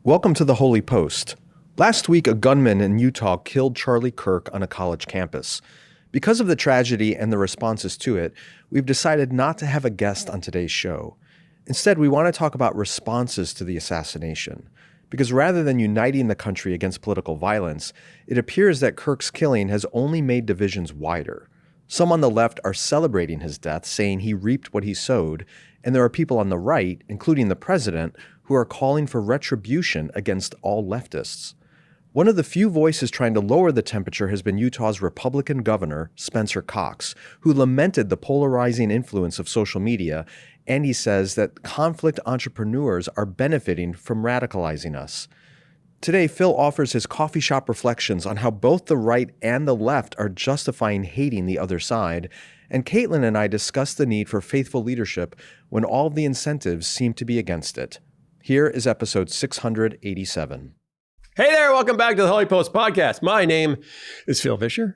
Welcome to the Holy Post. Last week, a gunman in Utah killed Charlie Kirk on a college campus. Because of the tragedy and the responses to it, we've decided not to have a guest on today's show. Instead, we want to talk about responses to the assassination. Because rather than uniting the country against political violence, it appears that Kirk's killing has only made divisions wider. Some on the left are celebrating his death, saying he reaped what he sowed, and there are people on the right, including the president, who are calling for retribution against all leftists. One of the few voices trying to lower the temperature has been Utah's Republican governor, Spencer Cox, who lamented the polarizing influence of social media, and he says that conflict entrepreneurs are benefiting from radicalizing us. Today, Phil offers his coffee shop reflections on how both the right and the left are justifying hating the other side, and Caitlin and I discuss the need for faithful leadership when all of the incentives seem to be against it. Here is episode 687. Hey there, welcome back to the HOLYPOST podcast. My name is Phil Vischer.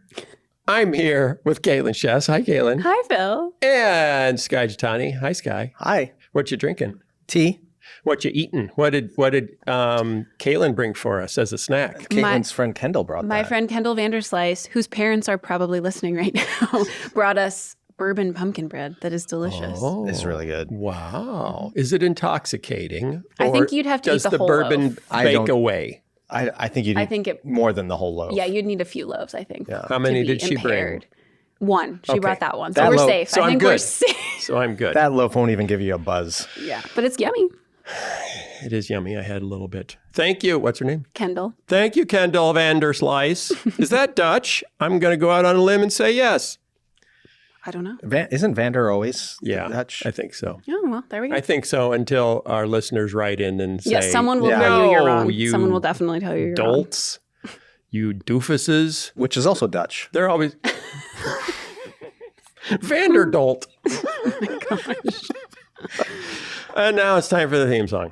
I'm here with Caitlin Chess. Hi, Caitlin. Hi, Phil. And Sky Jitani. Hi, Sky. Hi. What you drinking? Tea. What you eating? What did Caitlin bring for us as a snack? Caitlin's friend Kendall brought that. My friend Kendall Vanderslice, whose parents are probably listening right now, brought us bourbon pumpkin bread that is delicious. Oh, It's really good. Wow. Is it intoxicating? I think you'd have to eat the whole Does the bourbon loaf. bake away? I think you need more than the whole loaf. Yeah, you'd need a few loaves, I think. Yeah. How many to be did she impaired. bring? One. She Okay. brought that one. So That we're loaf- safe. So I I'm think good. we're safe. So I'm good. That loaf won't even give you a buzz. Yeah, but it's yummy. It is yummy. I had a little bit. Thank you. What's her name? Kendall. Thank you, Kendall Vanderslice. Is that Dutch? I'm going to go out on a limb and say yes. I don't know. Isn't Vander always Yeah, Dutch? I think so. Oh, well, there we go. I think so until our listeners write in and say, Yes, someone will Yeah. tell you you're wrong. you Someone will definitely tell you you're wrong. dolts, you doofuses. Which is also Dutch. They're always... Vanderdolt. Oh my gosh. And now it's time for the theme song.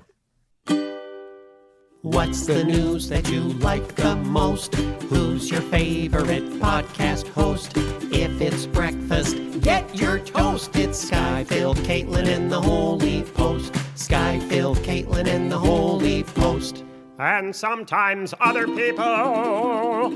What's the news that you like the most? Who's your favorite podcast host? If it's breakfast, get your toast. It's Sky, Phil, Caitlin, and the Holy Post. Sky, Phil, Caitlin, and the Holy Post. And sometimes other people.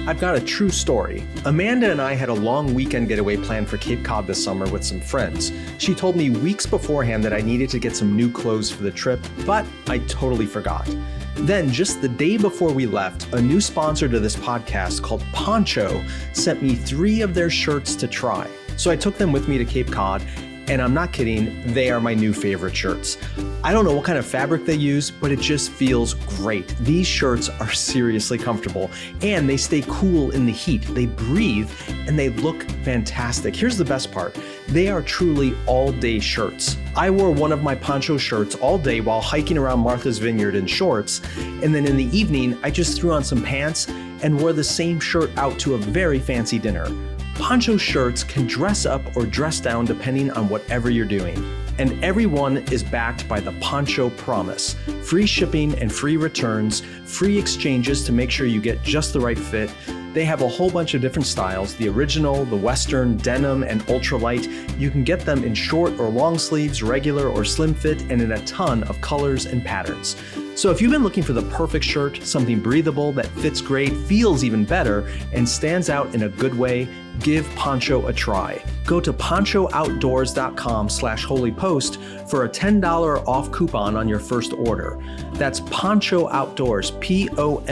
I've got a true story. Amanda and I had a long weekend getaway planned for Cape Cod this summer with some friends. She told me weeks beforehand that I needed to get some new clothes for the trip, but I totally forgot. Then, just the day before we left, a new sponsor to this podcast called Poncho sent me 3 of their shirts to try. So I took them with me to Cape Cod, and I'm not kidding, they are my new favorite shirts. I don't know what kind of fabric they use, but it just feels great. These shirts are seriously comfortable, and they stay cool in the heat. They breathe, and they look fantastic. Here's the best part. They are truly all-day shirts. I wore one of my Poncho shirts all day while hiking around Martha's Vineyard in shorts, and then in the evening, I just threw on some pants and wore the same shirt out to a very fancy dinner. Poncho shirts can dress up or dress down depending on whatever you're doing. And every one is backed by the Poncho Promise. Free shipping and free returns, free exchanges to make sure you get just the right fit. They have a whole bunch of different styles, the original, the Western, denim, and ultralight. You can get them in short or long sleeves, regular or slim fit, and in a ton of colors and patterns. So if you've been looking for the perfect shirt, something breathable that fits great, feels even better, and stands out in a good way, give Poncho a try. Go to ponchooutdoors.com/holypost for a $10 off coupon on your first order. That's Poncho Outdoors, PONCHO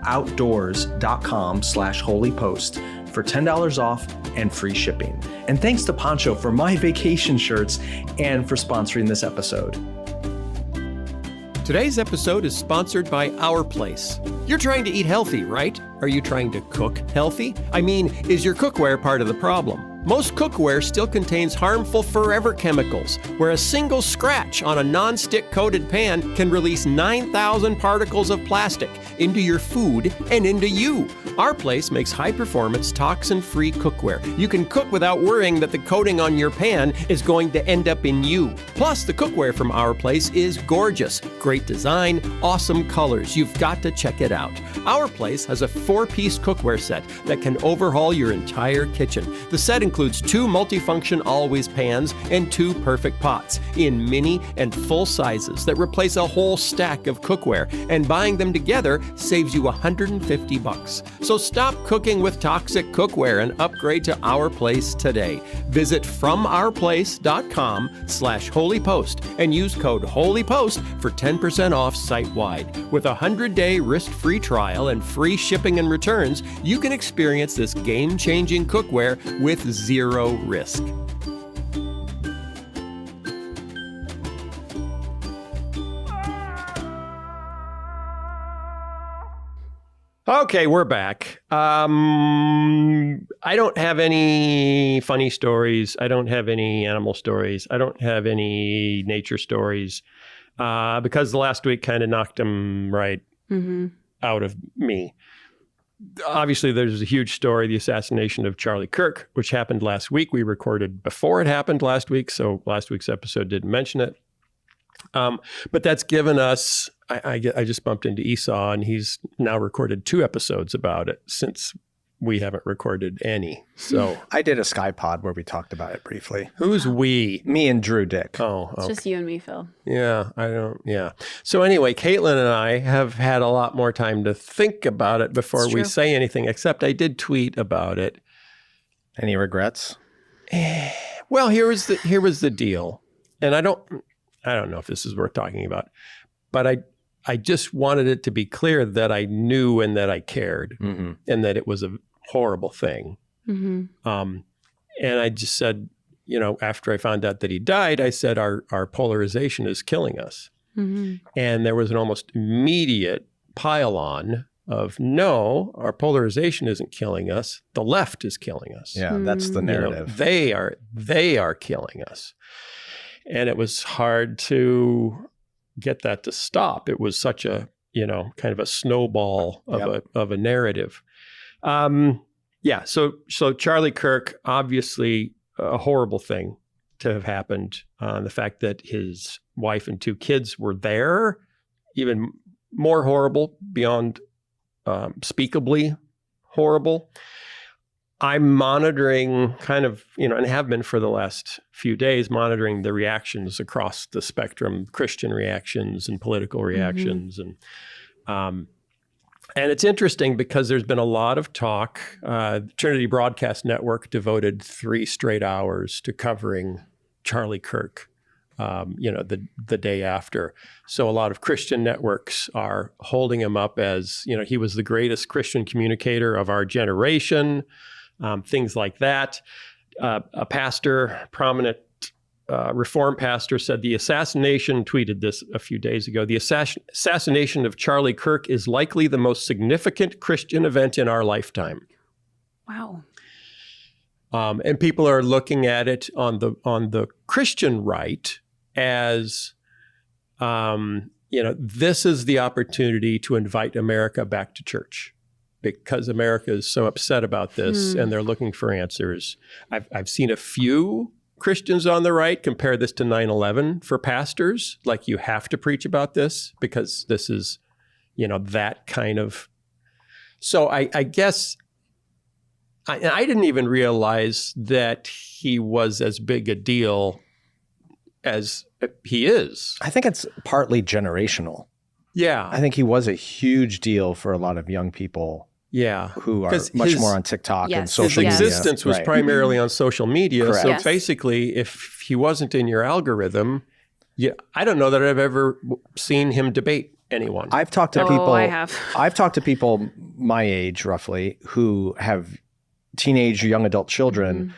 outdoors.com/holypost for $10 off and free shipping. And thanks to Poncho for my vacation shirts and for sponsoring this episode. Today's episode is sponsored by Our Place. You're trying to eat healthy, right? Are you trying to cook healthy? I mean, is your cookware part of the problem? Most cookware still contains harmful forever chemicals, where a single scratch on a non-stick coated pan can release 9,000 particles of plastic into your food and into you. Our Place makes high-performance, toxin-free cookware. You can cook without worrying that the coating on your pan is going to end up in you. Plus, the cookware from Our Place is gorgeous. Great design, awesome colors. You've got to check it out. Our Place has a 4-piece cookware set that can overhaul your entire kitchen. The set includes includes 2 multifunction always pans and 2 perfect pots in mini and full sizes that replace a whole stack of cookware, and buying them together saves you $150. So stop cooking with toxic cookware and upgrade to Our Place today. Visit FromOurPlace.com/HOLYPOST and use code HOLYPOST for 10% off site-wide. With a 100-day risk-free trial and free shipping and returns, you can experience this game-changing cookware with 0 risk. Okay, we're back. I don't have any funny stories. I don't have any animal stories. I don't have any nature stories because the last week kind of knocked them right out of me. Obviously, there's a huge story, the assassination of Charlie Kirk, which happened last week. We recorded before it happened last week, so last week's episode didn't mention it. But that's given us, I just bumped into Esau, and he's now recorded 2 episodes about it since we haven't recorded any. So I did a Skypod where we talked about it briefly. Who's we? Me and Drew Dick. Oh, It's just you and me, Phil. Yeah, yeah. So anyway, Caitlin and I have had a lot more time to think about it before we say anything, except I did tweet about it. Any regrets? Well, here was the deal. And I don't know if this is worth talking about, but I just wanted it to be clear that I knew and that I cared and that it was a horrible thing. And I just said, after I found out that he died, I said, our polarization is killing us. And there was an almost immediate pile-on of, no, our polarization isn't killing us. The left is killing us. Yeah, that's the narrative. They are killing us. And it was hard to get that to stop. It was such a, kind of a snowball of a narrative. So Charlie Kirk, obviously a horrible thing to have happened. The fact that his wife and 2 kids were there, even more horrible, beyond speakably horrible. I'm monitoring kind of, and have been for the last few days, monitoring the reactions across the spectrum, Christian reactions and political reactions. And it's interesting because there's been a lot of talk. Trinity Broadcast Network devoted 3 straight hours to covering Charlie Kirk, the day after. So a lot of Christian networks are holding him up as, he was the greatest Christian communicator of our generation. Things like that. A pastor, prominent Reform pastor, said the assassination, tweeted this a few days ago, the assassination of Charlie Kirk is likely the most significant Christian event in our lifetime. Wow. And people are looking at it on the Christian right as, this is the opportunity to invite America back to church. Because America is so upset about this and they're looking for answers. I've seen a few Christians on the right compare this to 9/11 for pastors. Like, you have to preach about this because this is, that kind of. So I guess I didn't even realize that he was as big a deal as he is. I think it's partly generational. Yeah. I think he was a huge deal for a lot of young people. Yeah. Who are much more on TikTok and social media. His existence was primarily on social media. Correct. So basically, if he wasn't in your algorithm, I don't know that I've ever seen him debate anyone. I've talked to people. I have. I've talked to people my age, roughly, who have teenage, young adult children,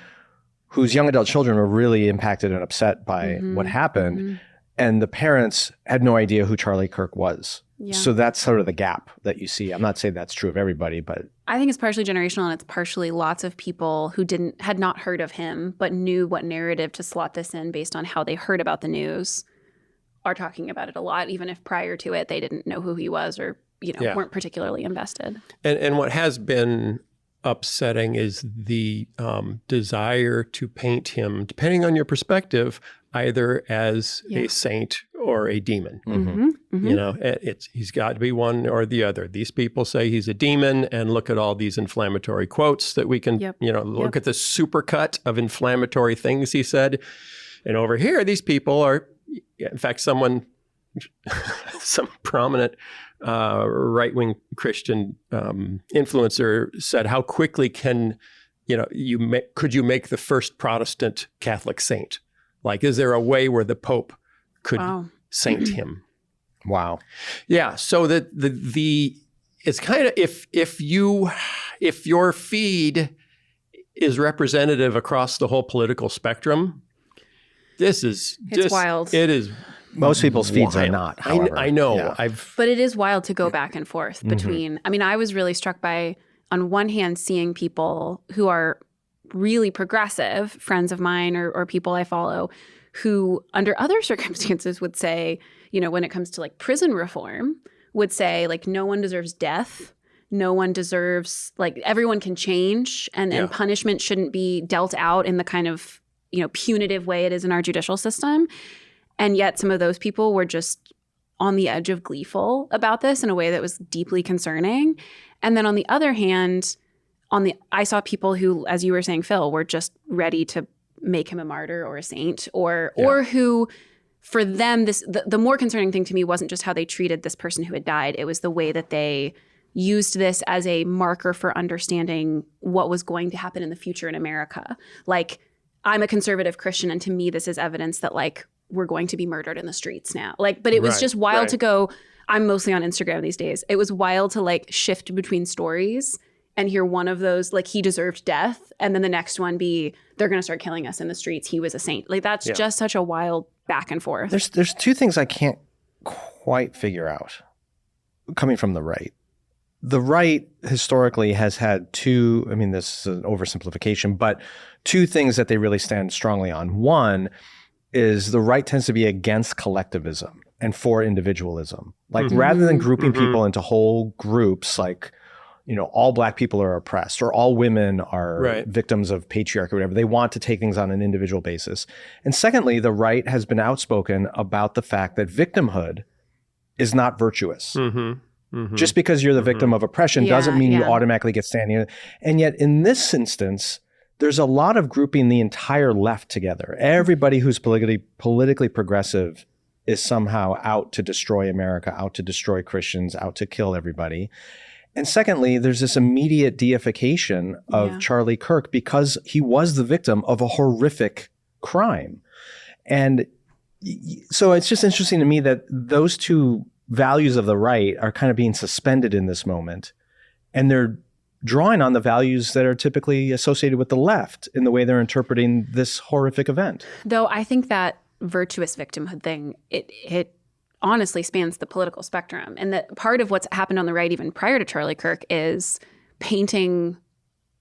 whose young adult children were really impacted and upset by what happened. And the parents had no idea who Charlie Kirk was. Yeah. So that's sort of the gap that you see. I'm not saying that's true of everybody, but I think it's partially generational, and it's partially lots of people who had not heard of him, but knew what narrative to slot this in based on how they heard about the news, are talking about it a lot, even if prior to it they didn't know who he was or weren't particularly invested. And what has been upsetting is the desire to paint him, depending on your perspective, either as a saint or a demon. Mm-hmm. You know, he's got to be one or the other. These people say he's a demon, and look at all these inflammatory quotes that we can, look at the supercut of inflammatory things he said. And over here, these people are, in fact, some prominent right-wing Christian influencer said, how quickly could you make the first Protestant Catholic saint? Like, is there a way where the Pope could saint him? Wow. Yeah. So that it's kind of, if your feed is representative across the whole political spectrum, it's wild. It is. Most people's feeds wild. are not, however. I know. Yeah. But it is wild to go back and forth between, I mean, I was really struck by, on one hand, seeing people who are really progressive, friends of mine or people I follow, who under other circumstances would say, when it comes to like prison reform, would say like no one deserves death. No one deserves, like everyone can change and punishment shouldn't be dealt out in the kind of, punitive way it is in our judicial system. And yet some of those people were just on the edge of gleeful about this in a way that was deeply concerning. And then on the other hand, I saw people who, as you were saying, Phil, were just ready to make him a martyr or a saint, or who, for them, the more concerning thing to me wasn't just how they treated this person who had died. It was the way that they used this as a marker for understanding what was going to happen in the future in America. Like, I'm a conservative Christian, and to me, this is evidence that like we're going to be murdered in the streets now. Like, but it was just wild to go. I'm mostly on Instagram these days. It was wild to like shift between stories and hear one of those, like, he deserved death, and then the next one be, they're going to start killing us in the streets. He was a saint. Like, that's just such a wild back and forth. There's two things I can't quite figure out coming from the right. The right historically has had two, I mean, this is an oversimplification, but two things that they really stand strongly on. One is the right tends to be against collectivism and for individualism. Like, rather than grouping people into whole groups, like, all Black people are oppressed or all women are victims of patriarchy or whatever. They want to take things on an individual basis. And secondly, the right has been outspoken about the fact that victimhood is not virtuous. Just because you're the victim of oppression doesn't mean you automatically get standing. And yet in this instance, there's a lot of grouping the entire left together. Everybody who's politically progressive is somehow out to destroy America, out to destroy Christians, out to kill everybody. And secondly, there's this immediate deification of Charlie Kirk because he was the victim of a horrific crime. And so it's just interesting to me that those two values of the right are kind of being suspended in this moment. And they're drawing on the values that are typically associated with the left in the way they're interpreting this horrific event. Though I think that virtuous victimhood thing, it honestly spans the political spectrum. And that part of what's happened on the right even prior to Charlie Kirk is painting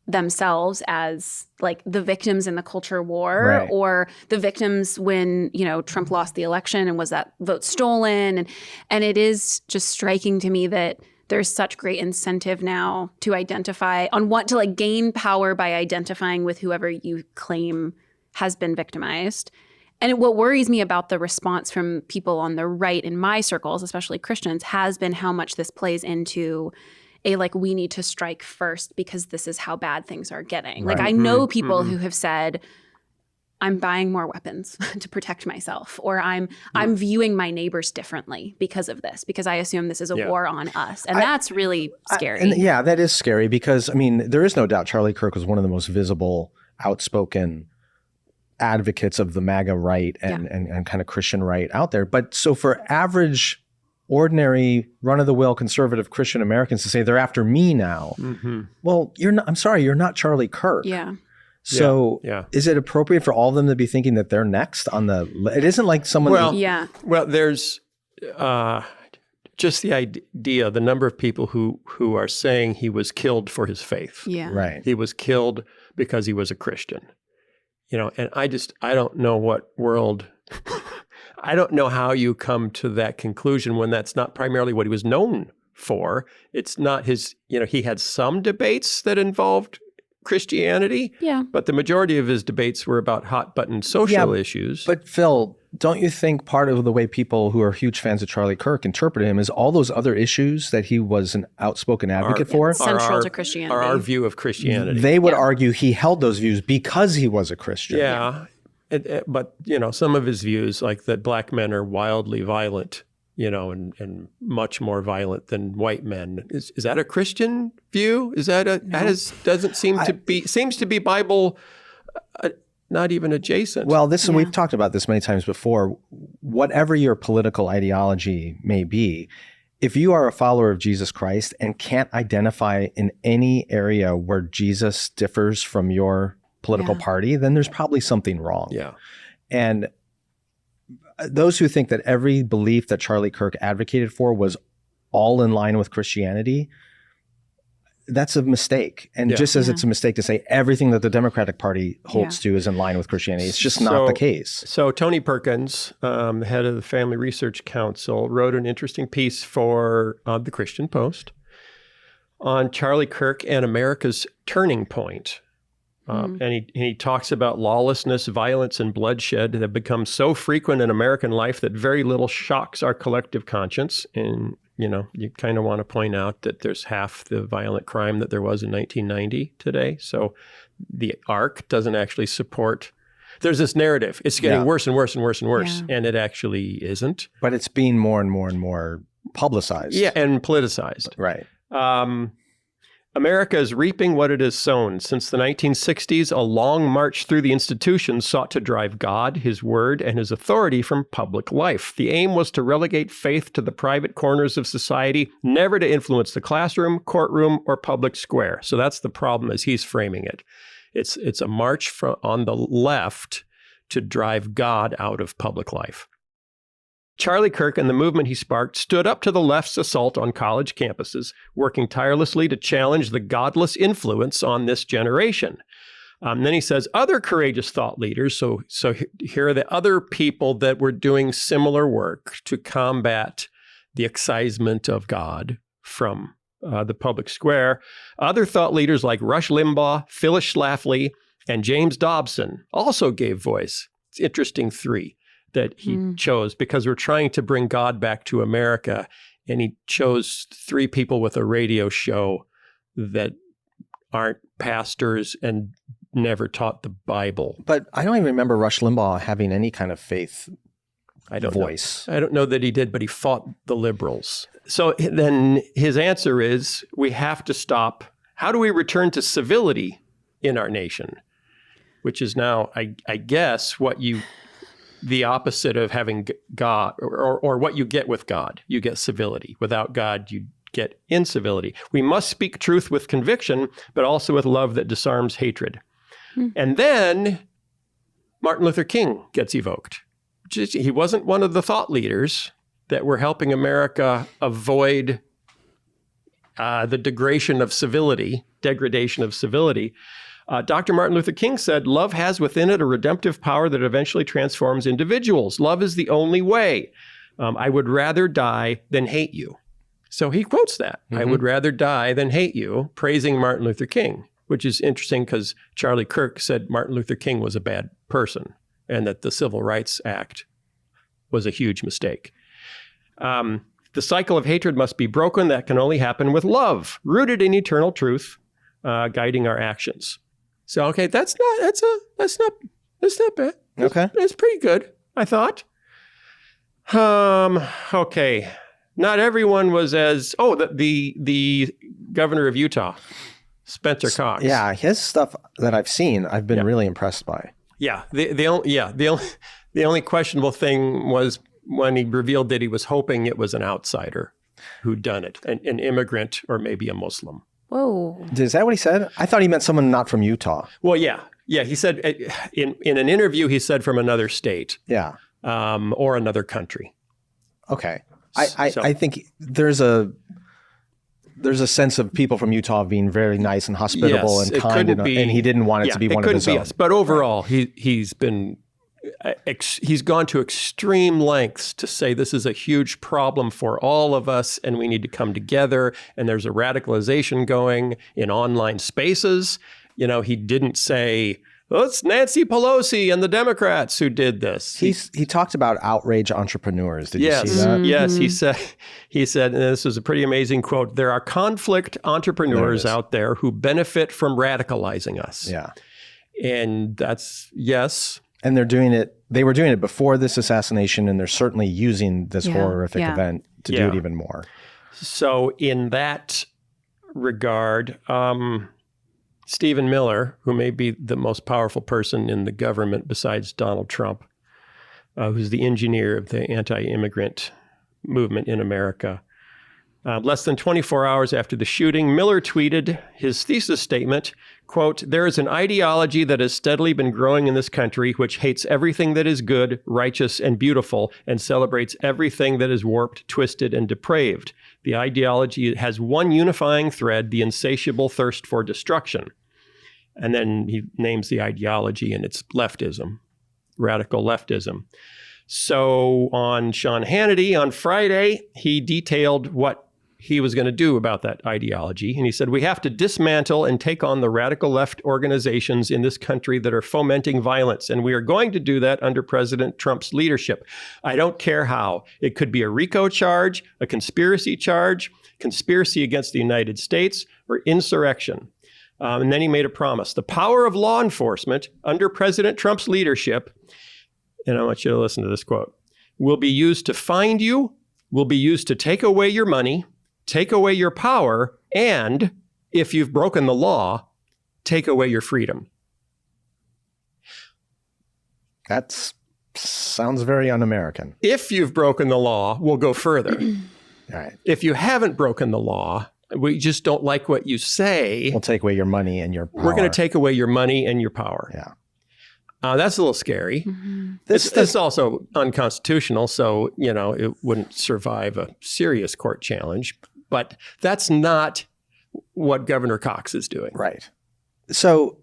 themselves as like the victims in the culture war or the victims when, Trump lost the election and was that vote stolen. And it is just striking to me that there's such great incentive now to identify to gain power by identifying with whoever you claim has been victimized. And what worries me about the response from people on the right in my circles, especially Christians, has been how much this plays into we need to strike first because this is how bad things are getting. Like, I know people who have said, I'm buying more weapons to protect myself, or I'm viewing my neighbors differently because of this, because I assume this is a war on us. And that's really scary. That is scary because, I mean, there is no doubt Charlie Kirk was one of the most visible, outspoken advocates of the MAGA right and kind of Christian right out there. But so for average, ordinary, run-of-the-mill conservative Christian Americans to say they're after me now, well, I'm sorry, you're not Charlie Kirk. Yeah. So is it appropriate for all of them to be thinking that they're next on the it isn't like someone Well, there's just the idea, the number of people who are saying he was killed for his faith. Yeah. Right. He was killed because he was a Christian. And I don't know what world I don't know how you come to that conclusion when that's not primarily what he was known for. It's not his, he had some debates that involved Christianity. Yeah. But the majority of his debates were about hot button social issues. But Phil, don't you think part of the way people who are huge fans of Charlie Kirk interpret him is all those other issues that he was an outspoken advocate for? Central to Christianity. Are our view of Christianity. They would argue he held those views because he was a Christian. Yeah. But, some of his views, like that black men are wildly violent, and much more violent than white men. Is that a Christian view? Is that seems to be Bible, not even adjacent. Well, we've talked about this many times before. Whatever your political ideology may be, if you are a follower of Jesus Christ and can't identify in any area where Jesus differs from your political party, then there's probably something wrong. Yeah. And those who think that every belief that Charlie Kirk advocated for was all in line with Christianity, that's a mistake. And just as it's a mistake to say everything that the Democratic Party holds to is in line with Christianity, it's just not the case. So Tony Perkins, the head of the Family Research Council, wrote an interesting piece for the Christian Post on Charlie Kirk and America's turning point. And he talks about lawlessness, violence, and bloodshed that have become so frequent in American life that very little shocks our collective conscience. And, you kind of want to point out that there's half the violent crime that there was in 1990 today. So the arc doesn't actually support. There's this narrative. It's getting worse and worse and worse and worse. And it actually isn't. But it's being more and more and more publicized. Yeah, and politicized. Right. America is reaping what it has sown. Since the 1960s, a long march through the institutions sought to drive God, his word, and his authority from public life. The aim was to relegate faith to the private corners of society, never to influence the classroom, courtroom, or public square. So that's the problem as he's framing it. It's a march on the left to drive God out of public life. Charlie Kirk and the movement he sparked stood up to the left's assault on college campuses, working tirelessly to challenge the godless influence on this generation. Then he says other courageous thought leaders, so here are the other people that were doing similar work to combat the excisement of God from the public square. Other thought leaders like Rush Limbaugh, Phyllis Schlafly, and James Dobson also gave voice. It's interesting three that he chose because we're trying to bring God back to America. And he chose three people with a radio show that aren't pastors and never taught the Bible. But I don't even remember Rush Limbaugh having any kind of faith voice. I don't know that he did, but he fought the liberals. So then his answer is, we have to stop. How do we return to civility in our nation? Which is now, I guess, the opposite of having God, or what you get with God. You get civility. Without God, you get incivility. We must speak truth with conviction, but also with love that disarms hatred. And then Martin Luther King gets evoked. He wasn't one of the thought leaders that were helping America avoid the degradation of civility. Dr. Martin Luther King said, love has within it a redemptive power that eventually transforms individuals. Love is the only way. I would rather die than hate you. So he quotes that. I would rather die than hate you, praising Martin Luther King, which is interesting because Charlie Kirk said Martin Luther King was a bad person and that the Civil Rights Act was a huge mistake. The cycle of hatred must be broken. That can only happen with love, rooted in eternal truth, guiding our actions. So, okay, that's not bad. Okay. That's pretty good, I thought. Okay. Not everyone was the governor of Utah, Spencer Cox. Yeah, his stuff that I've seen, I've been really impressed by. Yeah. The only questionable thing was when he revealed that he was hoping it was an outsider who'd done it, an immigrant or maybe a Muslim. Whoa. Is that what he said? I thought he meant someone not from Utah. Well, yeah. Yeah, he said in an interview, he said from another state. Yeah. Or another country. Okay. I think there's a sense of people from Utah being very nice and hospitable and kind, and he didn't want it to be one of his own. Yes, but overall, he's gone to extreme lengths to say this is a huge problem for all of us and we need to come together. And there's a radicalization going in online spaces. He didn't say, well, it's Nancy Pelosi and the Democrats who did this. He talked about outrage entrepreneurs. Did you see that? Mm-hmm. Yes, he said, and this was a pretty amazing quote, there are conflict entrepreneurs out there who benefit from radicalizing us. Yeah. And that's, yes. And they were doing it before this assassination, and they're certainly using this horrific event to do it even more. So in that regard, Stephen Miller, who may be the most powerful person in the government besides Donald Trump, who's the engineer of the anti-immigrant movement in America. Less than 24 hours after the shooting, Miller tweeted his thesis statement, quote, there is an ideology that has steadily been growing in this country which hates everything that is good, righteous, and beautiful, and celebrates everything that is warped, twisted, and depraved. The ideology has one unifying thread, the insatiable thirst for destruction. And then he names the ideology, and it's leftism, radical leftism. So on Sean Hannity on Friday, he detailed what he was going to do about that ideology. And he said, we have to dismantle and take on the radical left organizations in this country that are fomenting violence. And we are going to do that under President Trump's leadership. I don't care how. It could be a RICO charge, a conspiracy charge, conspiracy against the United States, or insurrection. And then he made a promise. The power of law enforcement under President Trump's leadership, and I want you to listen to this quote, will be used to find you, will be used to take away your money, take away your power, and if you've broken the law, take away your freedom. That sounds very un-American. If you've broken the law, we'll go further. All right. If you haven't broken the law, we just don't like what you say. We'll take away your money and your power. We're going to take away your money and your power. Yeah. That's a little scary. Mm-hmm. This is also unconstitutional, so, it wouldn't survive a serious court challenge. But that's not what Governor Cox is doing. Right. So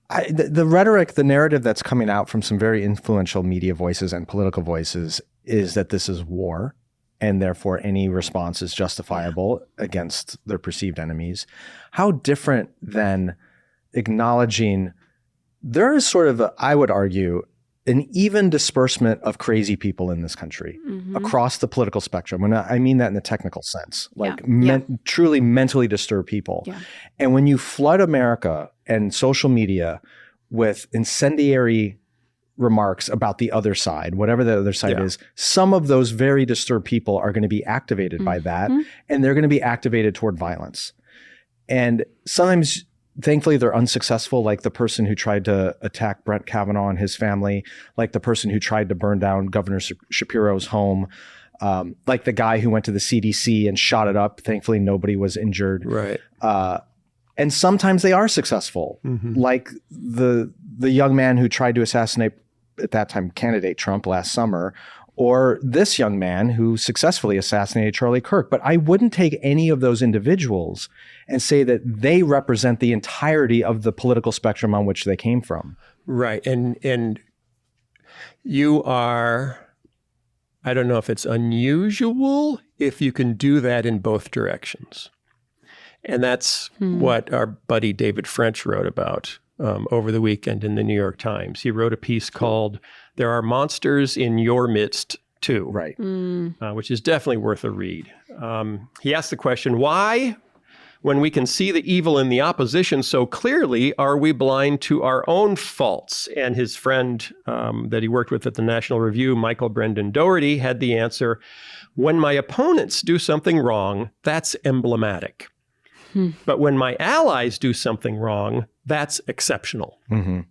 the rhetoric, the narrative that's coming out from some very influential media voices and political voices is that this is war, and therefore any response is justifiable against their perceived enemies. How different than acknowledging there is sort of, I would argue, an even disbursement of crazy people in this country across the political spectrum. And I mean that in the technical sense, like truly mentally disturbed people. Yeah. And when you flood America and social media with incendiary remarks about the other side, whatever the other side is, some of those very disturbed people are going to be activated by that, and they're going to be activated toward violence. And sometimes, thankfully, they're unsuccessful, like the person who tried to attack Brett Kavanaugh and his family, like the person who tried to burn down Governor Shapiro's home, like the guy who went to the CDC and shot it up. Thankfully, nobody was injured. Right. And sometimes they are successful, like the young man who tried to assassinate, at that time, candidate Trump last summer, or this young man who successfully assassinated Charlie Kirk. But I wouldn't take any of those individuals and say that they represent the entirety of the political spectrum on which they came from. Right. And you are, I don't know if it's unusual if you can do that in both directions. And that's what our buddy David French wrote about over the weekend in the New York Times. He wrote a piece called "There Are Monsters in Your Midst Too," right? Which is definitely worth a read. He asked the question, why, when we can see the evil in the opposition so clearly, are we blind to our own faults? And his friend that he worked with at the National Review, Michael Brendan Doherty, had the answer, when my opponents do something wrong, that's emblematic. But when my allies do something wrong, that's exceptional. In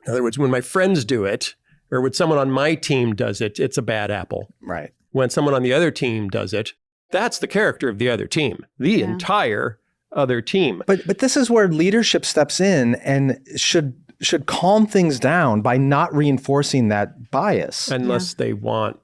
other words, when my friends do it, or when someone on my team does it, it's a bad apple. Right. When someone on the other team does it, that's the character of the other team, the entire other team. But this is where leadership steps in and should calm things down by not reinforcing that bias. Unless they want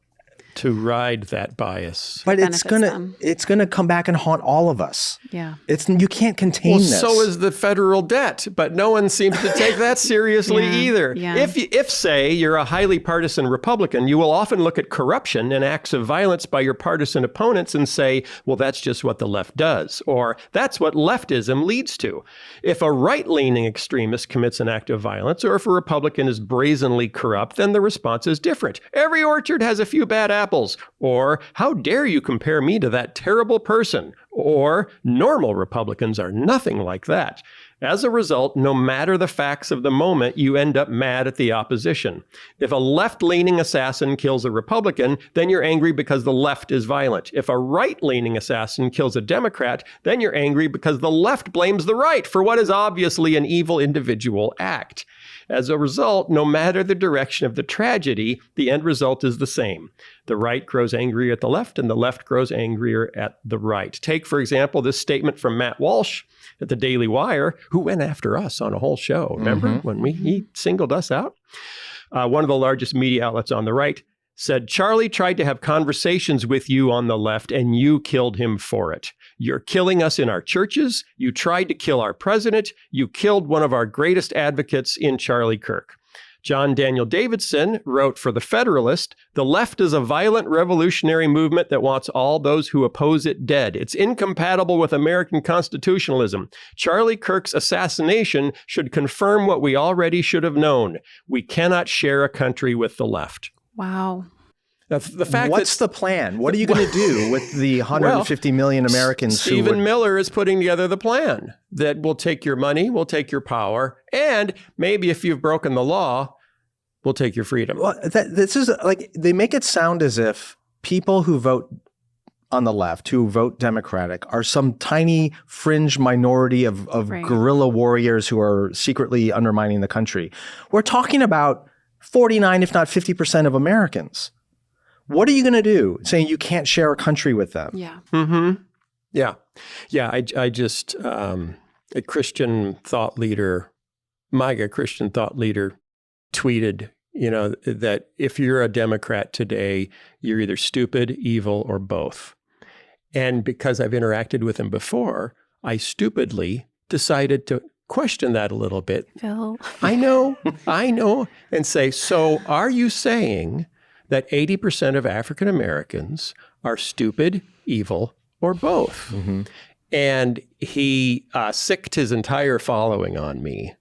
to ride that bias. But it's benefits gonna come back and haunt all of us. Yeah. You can't contain Well, this. so is the federal debt, but no one seems to take that seriously either. Yeah. If, say, you're a highly partisan Republican, you will often look at corruption and acts of violence by your partisan opponents and say, well, that's just what the left does, or that's what leftism leads to. If a right-leaning extremist commits an act of violence, or if a Republican is brazenly corrupt, then the response is different. Every orchard has a few bad apples. Or, how dare you compare me to that terrible person? Or, normal Republicans are nothing like that. As a result, no matter the facts of the moment, you end up mad at the opposition. If a left-leaning assassin kills a Republican, then you're angry because the left is violent. If a right-leaning assassin kills a Democrat, then you're angry because the left blames the right for what is obviously an evil individual act. As a result, no matter the direction of the tragedy, the end result is the same. The right grows angrier at the left, and the left grows angrier at the right. Take, for example, this statement from Matt Walsh at the Daily Wire, who went after us on a whole show. Remember when he singled us out? One of the largest media outlets on the right said, Charlie tried to have conversations with you on the left, and you killed him for it. You're killing us in our churches. You tried to kill our president. You killed one of our greatest advocates in Charlie Kirk. John Daniel Davidson wrote for The Federalist, the left is a violent revolutionary movement that wants all those who oppose it dead. It's incompatible with American constitutionalism. Charlie Kirk's assassination should confirm what we already should have known. We cannot share a country with the left. Wow. Now, the fact What's the plan? What are you going to do with the 150 million Americans Stephen Miller is putting together the plan that will take your money, will take your power, and maybe if you've broken the law, we'll take your freedom. Well, this is like, they make it sound as if people who vote on the left, who vote Democratic, are some tiny fringe minority of guerrilla warriors who are secretly undermining the country. We're talking about 49, if not 50% of Americans. What are you going to do saying you can't share a country with them? Yeah. Mm-hmm. Yeah. Yeah. I just, a Christian thought leader, MAGA Christian thought leader tweeted, that if you're a Democrat today, you're either stupid, evil, or both. And because I've interacted with him before, I stupidly decided to question that a little bit. Phil. I know. And say, so are you saying that 80% of African Americans are stupid, evil, or both? Mm-hmm. And he sicked his entire following on me.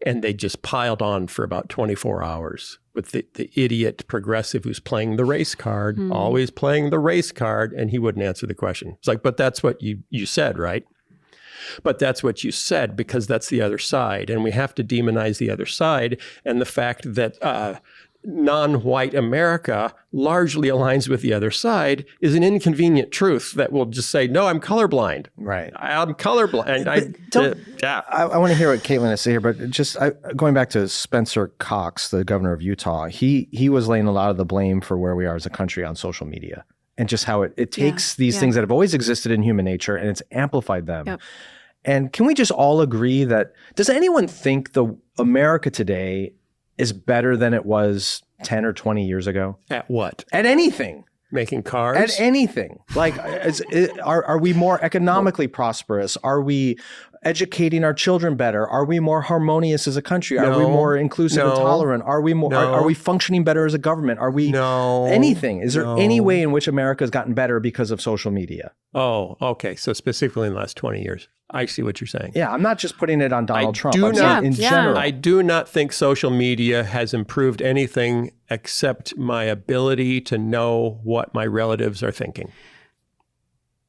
And they just piled on for about 24 hours with the idiot progressive who's playing the race card, always playing the race card, and he wouldn't answer the question. It's like, but that's what you said, right? But that's what you said because that's the other side. And we have to demonize the other side. And the fact that non-white America largely aligns with the other side is an inconvenient truth that will just say, no, I'm colorblind. Right. I'm colorblind. I want to hear what Caitlin has to say here, but just going back to Spencer Cox, the governor of Utah, he was laying a lot of the blame for where we are as a country on social media and just how it takes these things that have always existed in human nature and it's amplified them. Yep. And can we just all agree that, does anyone think the America today is better than it was 10 or 20 years ago? At what? At anything. Making cars? At anything. Like, are we more economically prosperous? Are we educating our children better? Are we more harmonious as a country? Are we more inclusive and tolerant? Are we more? Are we functioning better as a government? Are we anything? Is there any way in which America has gotten better because of social media? Oh, okay. So specifically in the last 20 years. I see what you're saying. Yeah, I'm not just putting it on Donald Trump. In general. I do not think social media has improved anything except my ability to know what my relatives are thinking.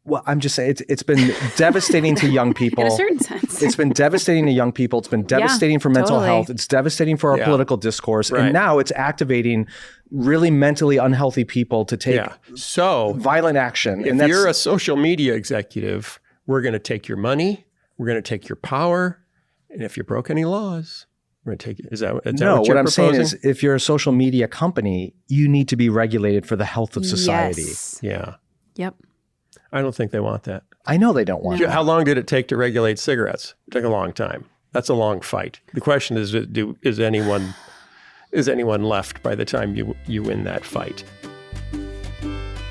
Well, I'm just saying it's been devastating to young people. In a certain sense. It's been devastating to young people. It's been devastating for mental health. It's devastating for our political discourse. Right. And now it's activating really mentally unhealthy people to take violent action. If you're a social media executive, we're going to take your money. We're going to take your power. And if you broke any laws, we're going to take it. Is that what you're what I'm proposing? saying is if you're a social media company, you need to be regulated for the health of society. Yes. Yeah. Yep. I don't think they want that. I know they don't want that. How long did it take to regulate cigarettes? It took a long time. That's a long fight. The question is, is anyone left by the time you win that fight?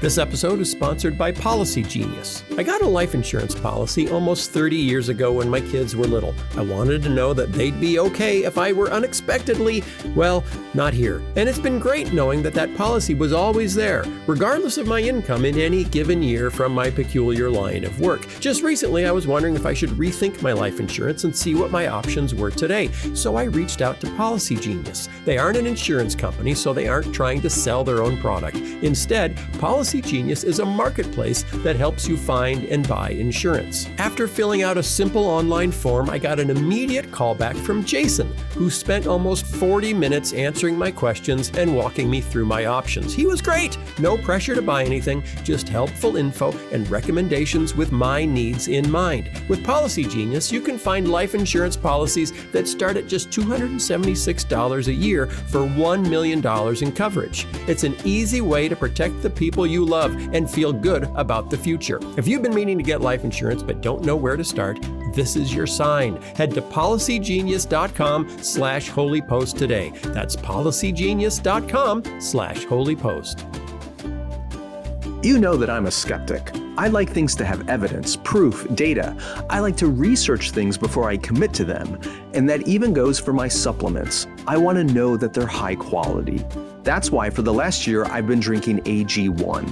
This episode is sponsored by Policy Genius. I got a life insurance policy almost 30 years ago when my kids were little. I wanted to know that they'd be okay if I were unexpectedly, well, not here. And it's been great knowing that that policy was always there, regardless of my income in any given year from my peculiar line of work. Just recently, I was wondering if I should rethink my life insurance and see what my options were today. So I reached out to Policy Genius. They aren't an insurance company, so they aren't trying to sell their own product. Instead, Policy Genius is a marketplace that helps you find and buy insurance. After filling out a simple online form, I got an immediate call back from Jason, who spent almost 40 minutes answering my questions and walking me through my options. He was great. No pressure to buy anything, just helpful info and recommendations with my needs in mind. With Policy Genius, you can find life insurance policies that start at just $276 a year for $1 million in coverage. It's an easy way to protect the people you love and feel good about the future. If you've been meaning to get life insurance but don't know where to start, this is your sign. Head to policygenius.com/holypost today. That's policygenius.com/holypost. You know that I'm a skeptic. I like things to have evidence, proof, data. I like to research things before I commit to them. And that even goes for my supplements. I want to know that they're high quality. That's why for the last year, I've been drinking AG1.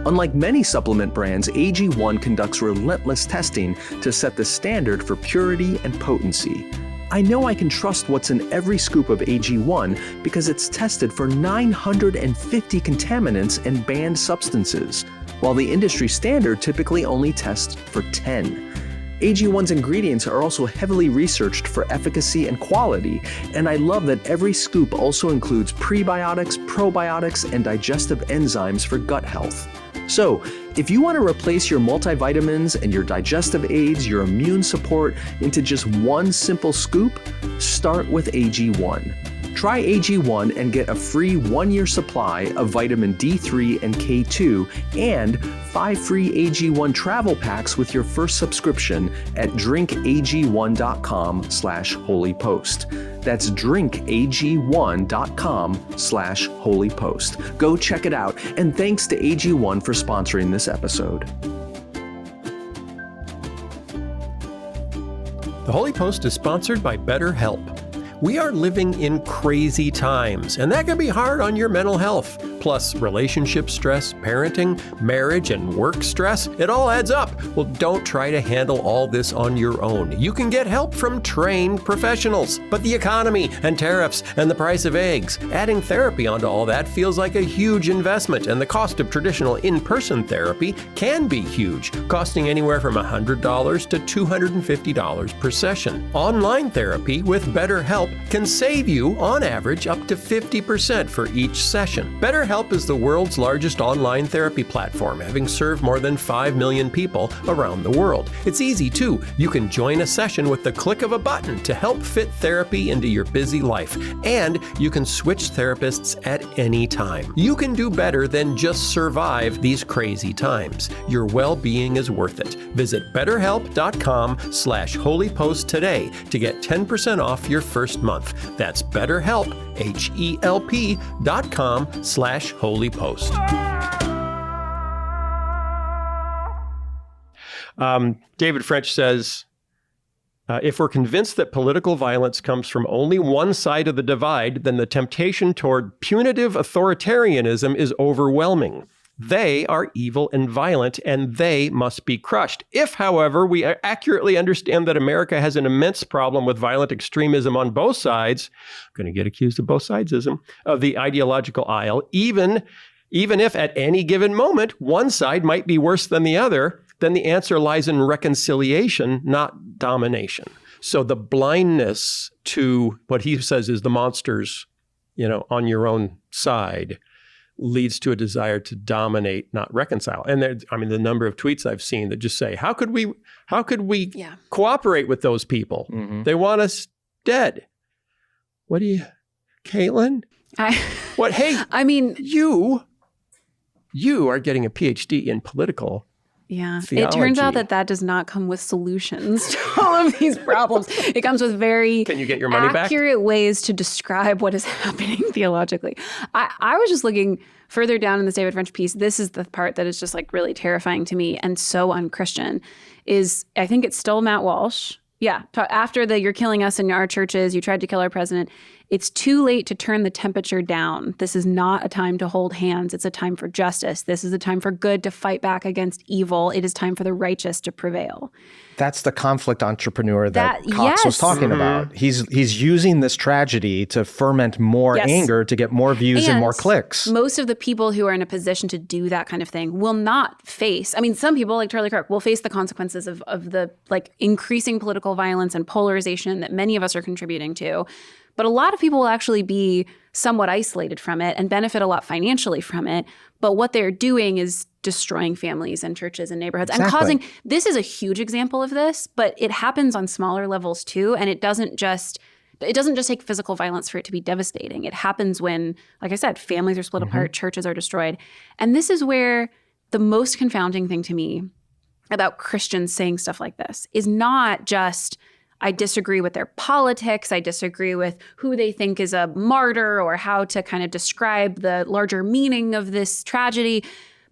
Unlike many supplement brands, AG1 conducts relentless testing to set the standard for purity and potency. I know I can trust what's in every scoop of AG1 because it's tested for 950 contaminants and banned substances, while the industry standard typically only tests for 10. AG1's ingredients are also heavily researched for efficacy and quality, and I love that every scoop also includes prebiotics, probiotics, and digestive enzymes for gut health. So, if you want to replace your multivitamins and your digestive aids, your immune support into just one simple scoop, start with AG1. Try AG1 and get a free 1-year supply of vitamin D3 and K2 and 5 free AG1 travel packs with your first subscription at drinkag1.com/holypost. That's drinkag1.com/holypost. Go check it out, and thanks to AG1 for sponsoring this episode. The Holy Post is sponsored by BetterHelp. We are living in crazy times, and that can be hard on your mental health. Plus, relationship stress, parenting, marriage, and work stress, it all adds up. Well, don't try to handle all this on your own. You can get help from trained professionals. But the economy and tariffs and the price of eggs, adding therapy onto all that feels like a huge investment, and the cost of traditional in-person therapy can be huge, costing anywhere from $100 to $250 per session. Online therapy with BetterHelp can save you, on average, up to 50% for each session. BetterHelp is the world's largest online therapy platform, having served more than 5 million people around the world. It's easy, too. You can join a session with the click of a button to help fit therapy into your busy life. And you can switch therapists at any time. You can do better than just survive these crazy times. Your well-being is worth it. Visit BetterHelp.com/holypost today to get 10% off your first month. That's BetterHelp, HELP.com/holypost. David French says, if we're convinced that political violence comes from only one side of the divide, then the temptation toward punitive authoritarianism is overwhelming. They are evil and violent, and they must be crushed. If, however, we accurately understand that America has an immense problem with violent extremism on both sides, I'm going to get accused of both sidesism, of the ideological aisle, even if at any given moment one side might be worse than the other, then the answer lies in reconciliation, not domination. So the blindness to what he says is the monsters, on your own side, leads to a desire to dominate, not reconcile. And the number of tweets I've seen that just say, how could we cooperate with those people? Mm-hmm. They want us dead. What do you, Caitlin? Hey, you are getting a PhD in political Yeah. theology. It turns out that does not come with solutions to all of these problems. It comes with very Can you get your money back? accurate ways to describe what is happening theologically. I was just looking further down in this David French piece. This is the part that is just like really terrifying to me and so unchristian is I think it's still Matt Walsh. Yeah. After you're killing us in our churches, you tried to kill our president. It's too late to turn the temperature down. This is not a time to hold hands. It's a time for justice. This is a time for good to fight back against evil. It is time for the righteous to prevail. That's the conflict entrepreneur that Cox yes. was talking about. He's using this tragedy to ferment more anger to get more views and more clicks. Most of the people who are in a position to do that kind of thing will not face, I mean, some people like Charlie Kirk will face the consequences of the like increasing political violence and polarization that many of us are contributing to. But a lot of people will actually be somewhat isolated from it and benefit a lot financially from it. But what they're doing is destroying families and churches and neighborhoods and causing, this is a huge example of this, but it happens on smaller levels too. And it doesn't just take physical violence for it to be devastating. It happens when, like I said, families are split apart, churches are destroyed. And this is where the most confounding thing to me about Christians saying stuff like this is not just, I disagree with their politics. I disagree with who they think is a martyr or how to kind of describe the larger meaning of this tragedy.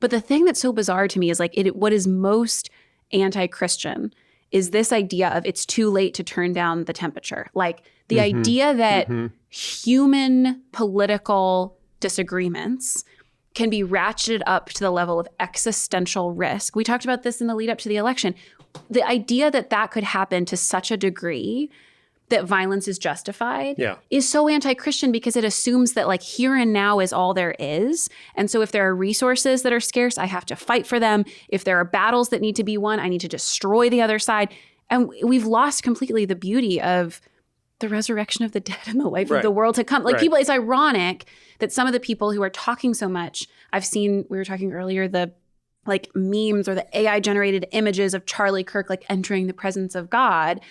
But the thing that's so bizarre to me is like what is most anti-Christian is this idea of it's too late to turn down the temperature. Like the idea that human political disagreements can be ratcheted up to the level of existential risk. We talked about this in the lead up to the election. The idea that could happen to such a degree that violence is justified is so anti-Christian because it assumes that like here and now is all there is. And so if there are resources that are scarce, I have to fight for them. If there are battles that need to be won, I need to destroy the other side. And we've lost completely the beauty of the resurrection of the dead and the life of the world to come. Like people, it's ironic that some of the people who are talking so much, I've seen, we were talking earlier, the like memes or the AI generated images of Charlie Kirk like entering the presence of God.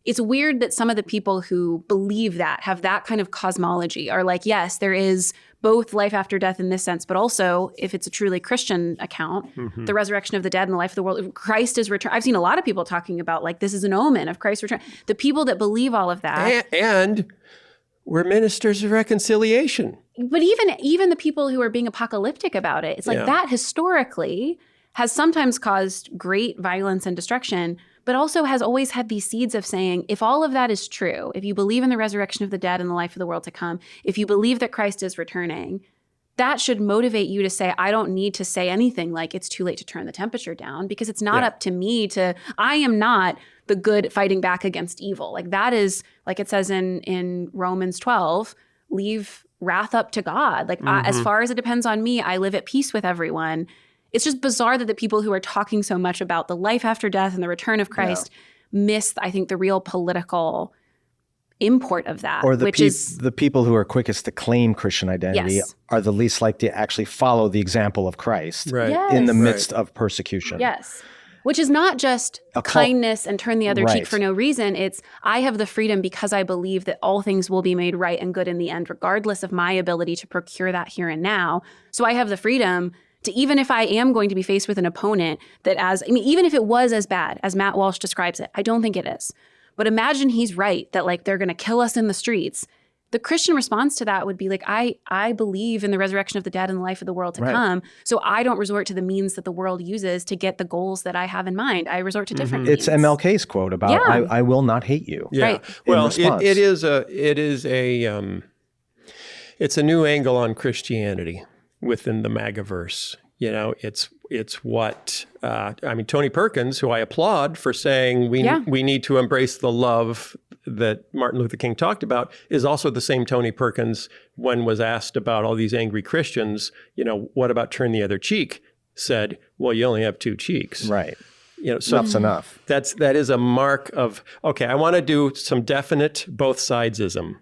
It's weird that some of the people who believe that, have that kind of cosmology, are like, yes, there is both life after death in this sense, but also, if it's a truly Christian account, the resurrection of the dead and the life of the world, Christ is returned. I've seen a lot of people talking about like, this is an omen of Christ's return. The people that believe all of that. And we're ministers of reconciliation. But even the people who are being apocalyptic about it, it's like that historically has sometimes caused great violence and destruction, but also has always had these seeds of saying, if all of that is true, if you believe in the resurrection of the dead and the life of the world to come, if you believe that Christ is returning, that should motivate you to say, I don't need to say anything like it's too late to turn the temperature down because it's not up to me I am not the good fighting back against evil. Like that is, like it says in Romans 12, leave wrath up to God. Like as far as it depends on me, I live at peace with everyone. It's just bizarre that the people who are talking so much about the life after death and the return of Christ miss, I think, the real political import of that. Or the people who are quickest to claim Christian identity are the least likely to actually follow the example of Christ in the midst of persecution. Yes. Which is not just kindness and turn the other cheek for no reason. It's I have the freedom because I believe that all things will be made right and good in the end, regardless of my ability to procure that here and now. So I have the freedom to, even if I am going to be faced with an opponent that even if it was as bad as Matt Walsh describes it, I don't think it is. But imagine he's right, that like they're going to kill us in the streets. The Christian response to that would be like, I believe in the resurrection of the dead and the life of the world to come. So I don't resort to the means that the world uses to get the goals that I have in mind. I resort to different means. It's MLK's quote about, I will not hate you. Yeah. Right. Well, it's a new angle on Christianity within the MAGAverse. You know, it's what, Tony Perkins, who I applaud for saying we need to embrace the love that Martin Luther King talked about, is also the same Tony Perkins when was asked about all these angry Christians, you know, what about turn the other cheek, said, well, you only have two cheeks. Right. You know, so enough's enough. That is a mark of, okay, I want to do some definite both sidesism.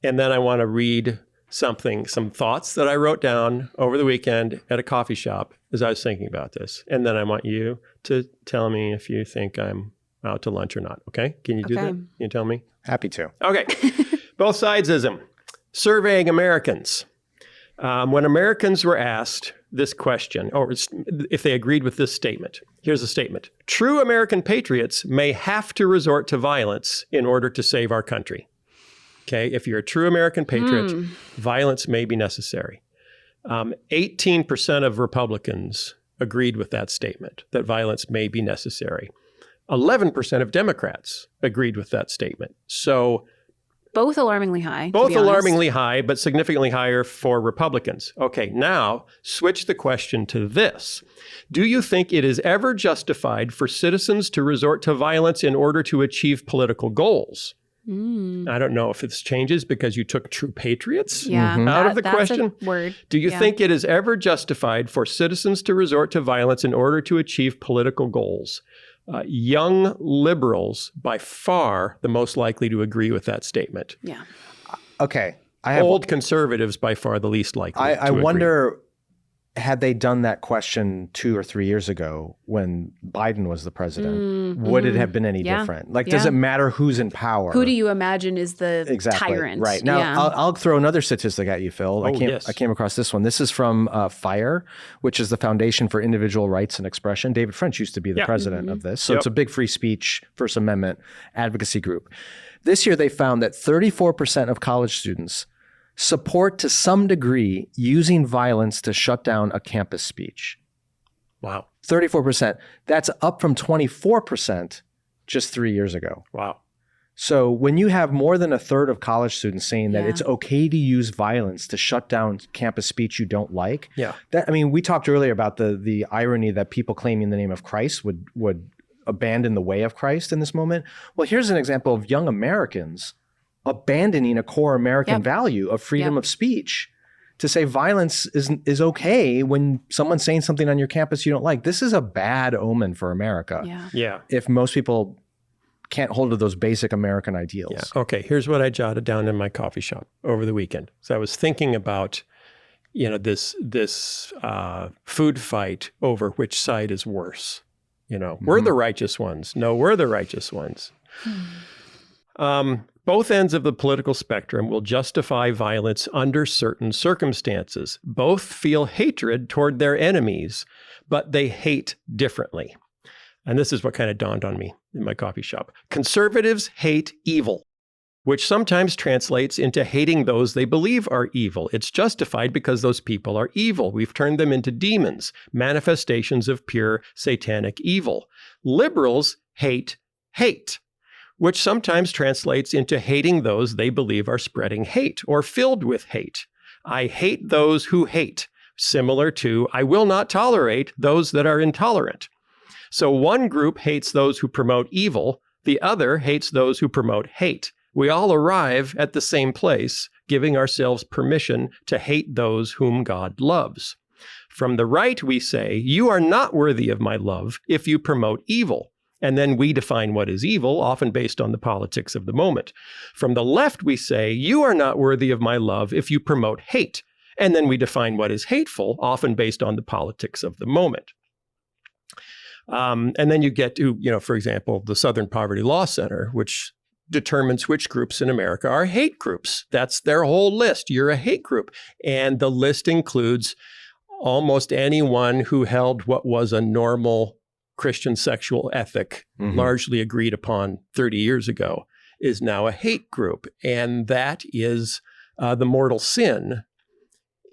And then I want to read some thoughts that I wrote down over the weekend at a coffee shop as I was thinking about this. And then I want you to tell me if you think I'm out to lunch or not. Okay? Can you do that? Can you tell me? Happy to. Okay. Both sidesism. Surveying Americans. When Americans were asked this question, or if they agreed with this statement. Here's a statement. True American patriots may have to resort to violence in order to save our country. Okay, if you're a true American patriot, violence may be necessary. 18% of Republicans agreed with that statement, that violence may be necessary. 11% of Democrats agreed with that statement. So both alarmingly high. both alarmingly high, but significantly higher for Republicans. Okay, now switch the question to this. Do you think it is ever justified for citizens to resort to violence in order to achieve political goals? I don't know if this changes because you took true patriots out of the question. That's a word. Do you think it is ever justified for citizens to resort to violence in order to achieve political goals? Young liberals, by far, the most likely to agree with that statement. Yeah. Okay. Old conservatives, by far, the least likely. I wonder, had they done that question 2 or 3 years ago when Biden was the president, would it have been any different? Like, does it matter who's in power? Who do you imagine is the tyrant? Right. Now, I'll throw another statistic at you, Phil. I came across this one. This is from FIRE, which is the Foundation for Individual Rights and Expression. David French used to be the president of this. So it's a big free speech, First Amendment advocacy group. This year, they found that 34% of college students support to some degree using violence to shut down a campus speech. Wow. 34%. That's up from 24% just 3 years ago. Wow. So when you have more than a third of college students saying that it's okay to use violence to shut down campus speech you don't like, we talked earlier about the irony that people claiming the name of Christ would abandon the way of Christ in this moment. Well, here's an example of young Americans abandoning a core American value of freedom of speech to say violence is okay when someone's saying something on your campus you don't like. This is a bad omen for America. Yeah. If most people can't hold to those basic American ideals. Yeah. Okay, here's what I jotted down in my coffee shop over the weekend. So I was thinking about, this food fight over which side is worse. We're the righteous ones. No, we're the righteous ones. Both ends of the political spectrum will justify violence under certain circumstances. Both feel hatred toward their enemies, but they hate differently. And this is what kind of dawned on me in my coffee shop. Conservatives hate evil, which sometimes translates into hating those they believe are evil. It's justified because those people are evil. We've turned them into demons, manifestations of pure satanic evil. Liberals hate hate, which sometimes translates into hating those they believe are spreading hate or filled with hate. I hate those who hate, similar to I will not tolerate those that are intolerant. So one group hates those who promote evil, the other hates those who promote hate. We all arrive at the same place, giving ourselves permission to hate those whom God loves. From the right, we say, you are not worthy of my love if you promote evil. And then we define what is evil, often based on the politics of the moment. From the left, we say, you are not worthy of my love if you promote hate. And then we define what is hateful, often based on the politics of the moment. And then you get to, for example, the Southern Poverty Law Center, which determines which groups in America are hate groups. That's their whole list. You're a hate group. And the list includes almost anyone who held what was a normal Christian sexual ethic, largely agreed upon 30 years ago, is now a hate group. And that is the mortal sin,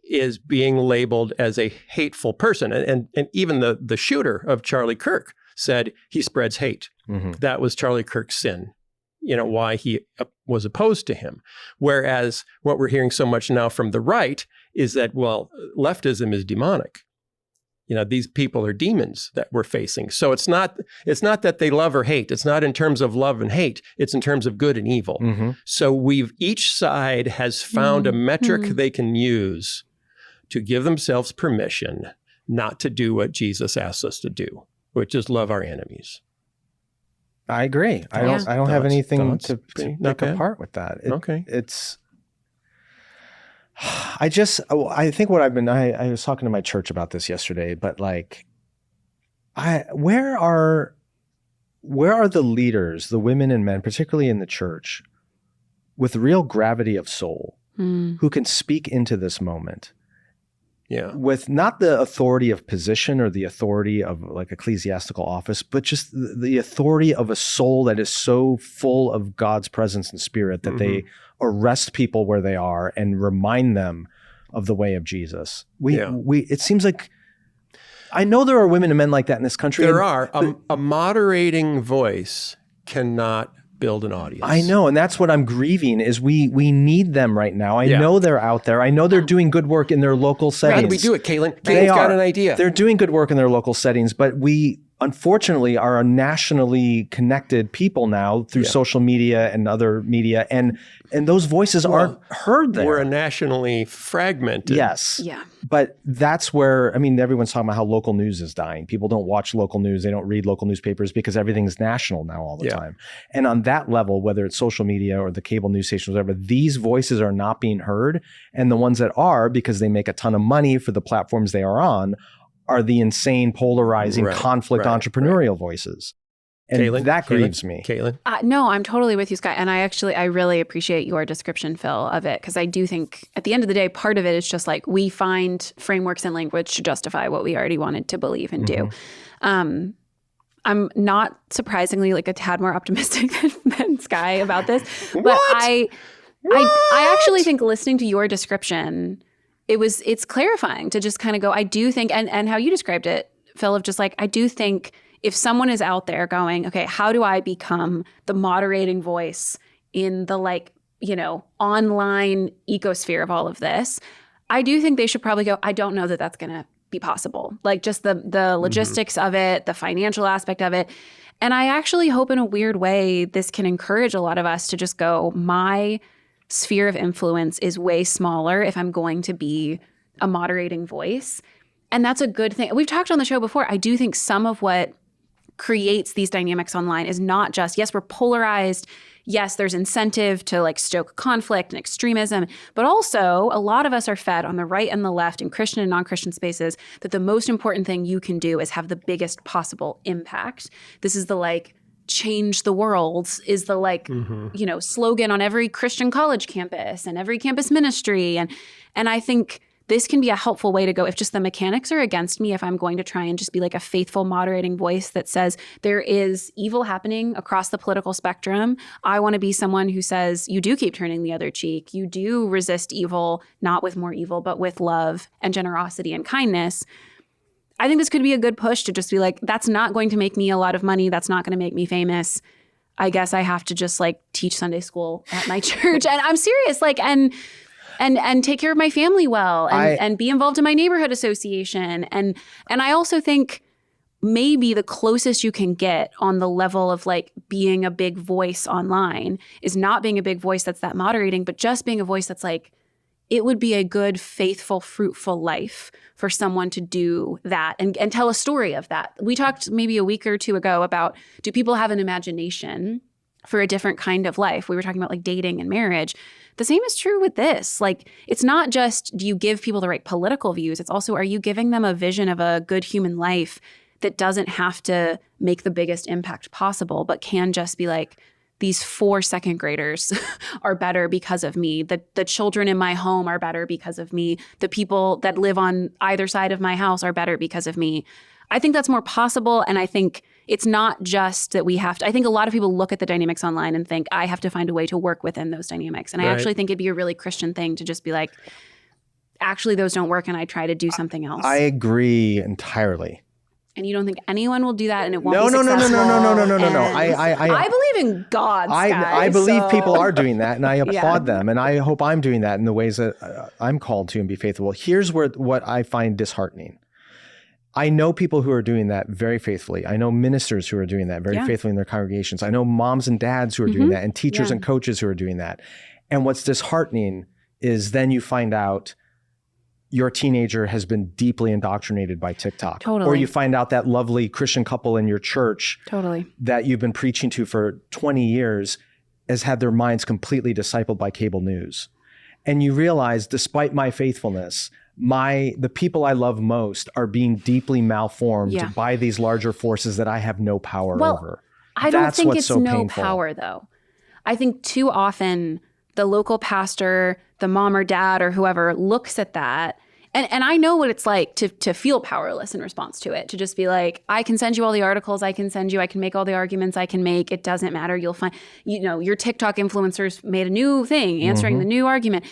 is being labeled as a hateful person. And even the shooter of Charlie Kirk said he spreads hate. That was Charlie Kirk's sin, why he was opposed to him. Whereas what we're hearing so much now from the right is that, leftism is demonic. These people are demons that we're facing. So it's not that they love or hate. It's not in terms of love and hate. It's in terms of good and evil. So each side has found a metric they can use to give themselves permission not to do what Jesus asks us to do, which is love our enemies. I agree. I don't have anything to pick apart with that. I think what I was talking to my church about this yesterday, but where are the leaders, the women and men, particularly in the church, with real gravity of soul, who can speak into this moment with not the authority of position or the authority of like ecclesiastical office, but just the authority of a soul that is so full of God's presence and spirit that they arrest people where they are and remind them of the way of Jesus. It seems like, I know there are women and men like that in this country. There are. A moderating voice cannot build an audience. I know, and that's what I'm grieving is we need them right now. I know they're out there. I know they're doing good work in their local settings. How do we do it, Caitlin? Caitlin's got an idea. They're doing good work in their local settings, but we unfortunately are a nationally connected people now through social media and other media, and those voices aren't heard there. We're a nationally fragmented. Yes. Yeah. But that's where, I mean, everyone's talking about how local news is dying. People don't watch local news. They don't read local newspapers because everything's national now all the time. And on that level, whether it's social media or the cable news stations, whatever, these voices are not being heard. And the ones that are, because they make a ton of money for the platforms they are on, are the insane, polarizing, conflict entrepreneurial voices. And Caitlin, that grieves me. Caitlin? No, I'm totally with you, Scott. And I really appreciate your description, Phil, of it. Because I do think at the end of the day, part of it is just like we find frameworks and language to justify what we already wanted to believe and do. I'm not surprisingly like a tad more optimistic than Sky about this. But I actually think listening to your description, it's clarifying to just kind of go, I do think, and how you described it, Phil, of just like, I do think if someone is out there going, okay, how do I become the moderating voice in the like, online ecosphere of all of this? I do think they should probably go, I don't know that that's going to be possible. Like just the logistics of it, the financial aspect of it. And I actually hope in a weird way, this can encourage a lot of us to just go, my sphere of influence is way smaller if I'm going to be a moderating voice. And that's a good thing. We've talked on the show before. I do think some of what creates these dynamics online is not just, yes, we're polarized. Yes, there's incentive to like stoke conflict and extremism, but also a lot of us are fed on the right and the left in Christian and non-Christian spaces that the most important thing you can do is have the biggest possible impact. This is the like change the world is the like, slogan on every Christian college campus and every campus ministry. And I think this can be a helpful way to go if just the mechanics are against me, if I'm going to try and just be like a faithful moderating voice that says there is evil happening across the political spectrum. I want to be someone who says you do keep turning the other cheek. You do resist evil, not with more evil, but with love and generosity and kindness. I think this could be a good push to just be like, that's not going to make me a lot of money. That's not going to make me famous. I guess I have to just like teach Sunday school at my church. And I'm serious, like, and take care of my family well and be involved in my neighborhood association. And I also think maybe the closest you can get on the level of like being a big voice online is not being a big voice that's that moderating, but just being a voice that's like, it would be a good, faithful, fruitful life for someone to do that and tell a story of that. We talked maybe a week or two ago about, do people have an imagination for a different kind of life? We were talking about like dating and marriage. The same is true with this. Like, it's not just, do you give people the right political views? It's also, are you giving them a vision of a good human life that doesn't have to make the biggest impact possible, but can just be like, these 4 second graders are better because of me. The children in my home are better because of me. The people that live on either side of my house are better because of me. I think that's more possible. And I think it's not just that we have to, I think a lot of people look at the dynamics online and think, I have to find a way to work within those dynamics. And I actually think it'd be a really Christian thing to just be like, actually, those don't work and I try to do something else. I agree entirely. And you don't think anyone will do that and it won't be successful? No. I believe in God, I believe people are doing that and I applaud them. And I hope I'm doing that in the ways that I'm called to and be faithful. Here's what I find disheartening. I know people who are doing that very faithfully. I know ministers who are doing that very faithfully in their congregations. I know moms and dads who are doing that and teachers and coaches who are doing that. And what's disheartening is then you find out your teenager has been deeply indoctrinated by TikTok. Totally. Or you find out that lovely Christian couple in your church that you've been preaching to for 20 years has had their minds completely discipled by cable news. And you realize, despite my faithfulness, the people I love most are being deeply malformed by these larger forces that I have no power over. I don't think it's so no power, though. I think too often the local pastor, the mom or dad or whoever looks at that And I know what it's like to feel powerless in response to it, to just be like, I can send you all the articles I can make all the arguments I can make. It doesn't matter. You'll find, your TikTok influencers made a new thing answering the new argument.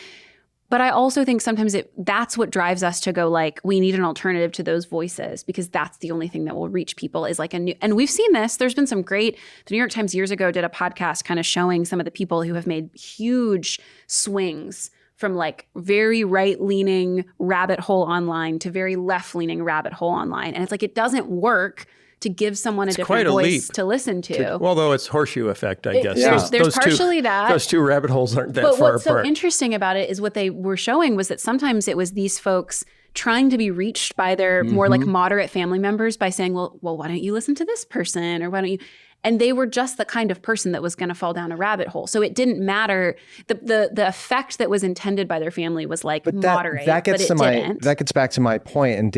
But I also think sometimes that's what drives us to go like, we need an alternative to those voices, because that's the only thing that will reach people is like a new, and we've seen this. There's been some the New York Times years ago did a podcast kind of showing some of the people who have made huge swings from like very right-leaning rabbit hole online to very left-leaning rabbit hole online. And it's like, it doesn't work to give someone a different voice to listen to. Although it's horseshoe effect, I guess. There's partially that. Those two rabbit holes aren't that far apart. But what's so interesting about it is what they were showing was that sometimes it was these folks trying to be reached by their more like moderate family members by saying, well, why don't you listen to this person? Or why don't you? And they were just the kind of person that was going to fall down a rabbit hole. So it didn't matter. The effect that was intended by their family was like moderate, but it didn't. That gets back to my point, and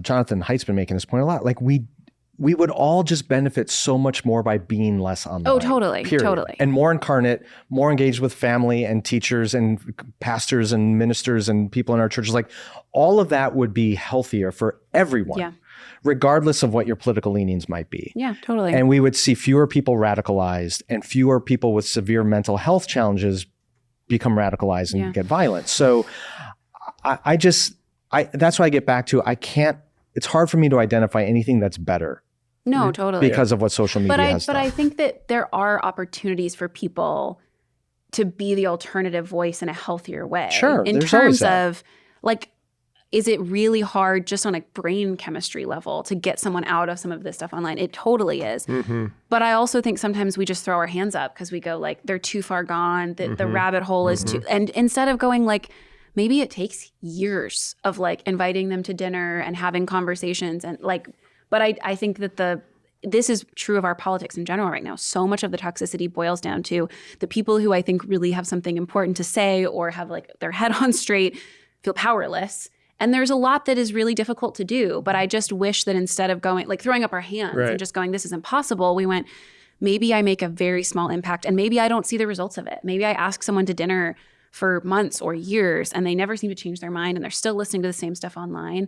Jonathan Haidt's been making this point a lot. Like we would all just benefit so much more by being less online. Oh, totally. Period. Totally. And more incarnate, more engaged with family and teachers and pastors and ministers and people in our churches. Like all of that would be healthier for everyone. Yeah. Regardless of what your political leanings might be. Yeah, totally. And we would see fewer people radicalized and fewer people with severe mental health challenges become radicalized and get violent. So I that's why I get back to, it's hard for me to identify anything that's better. No, totally. Because of what social media has done. But I think that there are opportunities for people to be the alternative voice in a healthier way. Sure. In terms of like, is it really hard just on a brain chemistry level to get someone out of some of this stuff online? It totally is. But I also think sometimes we just throw our hands up because we go like, they're too far gone. The rabbit hole is too, and instead of going like, maybe it takes years of like inviting them to dinner and having conversations and like, but I think that this is true of our politics in general right now. So much of the toxicity boils down to the people who I think really have something important to say or have like their head on straight feel powerless. And there's a lot that is really difficult to do. But I just wish that instead of going, like throwing up our hands and just going, this is impossible, we went, maybe I make a very small impact and maybe I don't see the results of it. Maybe I ask someone to dinner for months or years and they never seem to change their mind and they're still listening to the same stuff online.